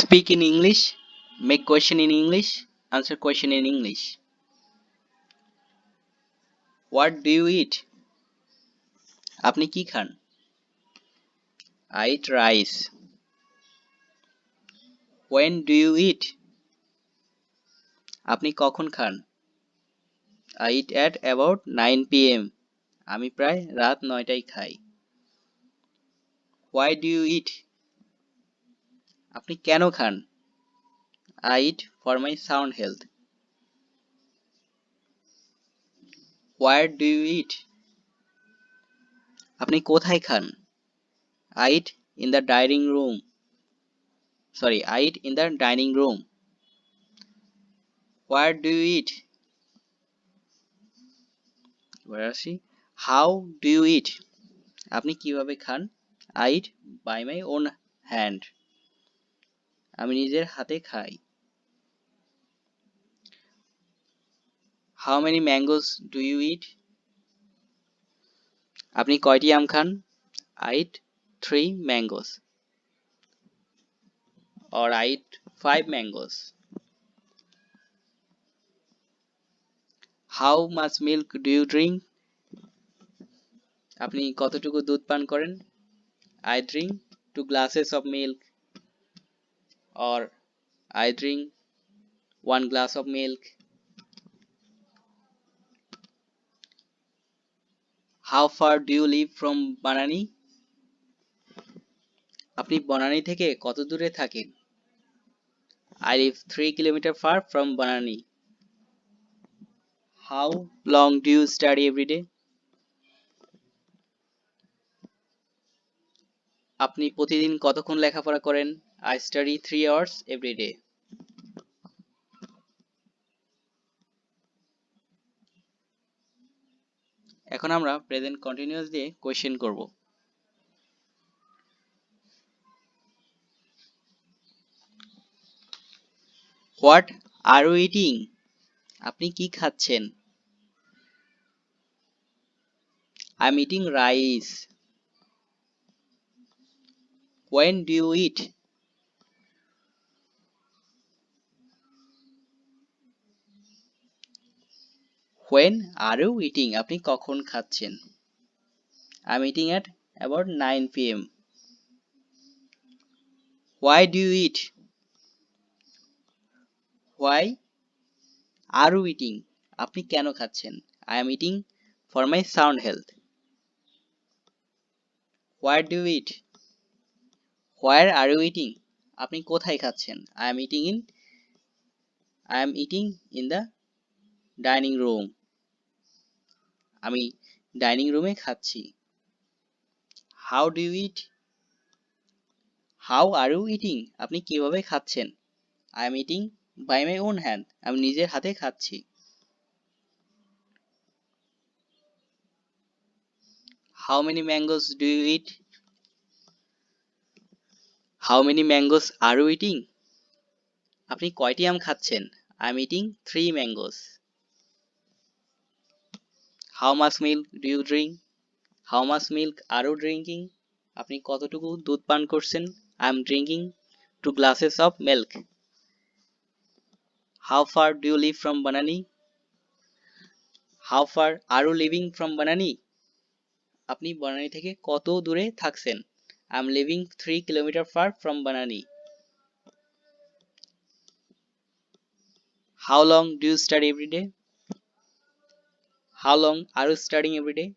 Speak in English, make question in English, answer question in English. What do you eat? আপনি কি খান? I eat rice. When do you eat? আপনি কখন খান? I eat at about 9 p.m. আমি প্রায় রাত 9টায় খাই। Why do you eat? আপনি কেন খান? I eat for my sound health. Where do you eat? আপনি কোথায় খান? I eat in the dining room. I eat in the dining room. Where do you eat? Where is she? How do you eat? আপনি কিভাবে খান? I eat by my own hand. আমি নিজের হাতে খাই। How many mangoes do you eat? আপনি কয়টি আম খান? I eat 3 mangoes. Or I eat 5 mangoes. How much milk do you drink? আপনি কতটুকু দুধ পান করেন? I drink 2 glasses of milk. Or I drink 1 glass of milk. How far do you live from Banani? আপনি বনানী থেকে কত দূরে থাকেন? I live 3 kilometers far from Banani. How long do you study every day? আপনি প্রতিদিন কতক্ষণ লেখাপড়া করেন? I study 3 hours every day. এখন আমরা প্রেজেন্ট কন্টিনিউয়াস দিয়ে কোশ্চেন করব। What are you eating? আপনি কি খাচ্ছেন? I'm eating rice. When do you eat? When are you eating? আপনি কখন খাচ্ছেন? I'm eating at about 9 p.m. Why do you eat? Why are you eating? আপনি কেন খাচ্ছেন? I am eating for my sound health. Where do you eat? Where are you eating? আপনি কোথায় খাচ্ছেন? I am eating in the dining room. আমি dining রুমে খাচ্ছি। How do you eat? How are you eating? আপনি কিভাবে খাচ্ছেন? I am eating by my own hand. আমি নিজের হাতে খাচ্ছি। How many mangoes do you eat? How many mangoes are you eating? আপনি কয়টি আম খাচ্ছেন? I am eating 3 mangoes. How much milk do you drink? How much milk are you drinking? আপনি কতটুকু দুধ পান করছেন? I am drinking 2 glasses of milk. How far do you live from Banani? How far are you living from Banani? আপনি বনানী থেকে কত দূরে থাকছেন? I am living 3 kilometers far from Banani. How long do you study every day? How long are you studying every day?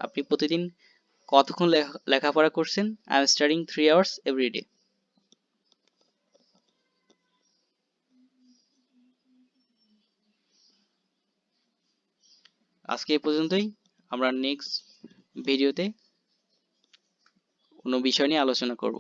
আপনি প্রতিদিন কতক্ষণ লেখাপড়া করছেন? I am studying 3 hours every day. আজকে এই পর্যন্তই। আমরা নেক্সট ভিডিওতে অন্য বিষয় নিয়ে আলোচনা করব।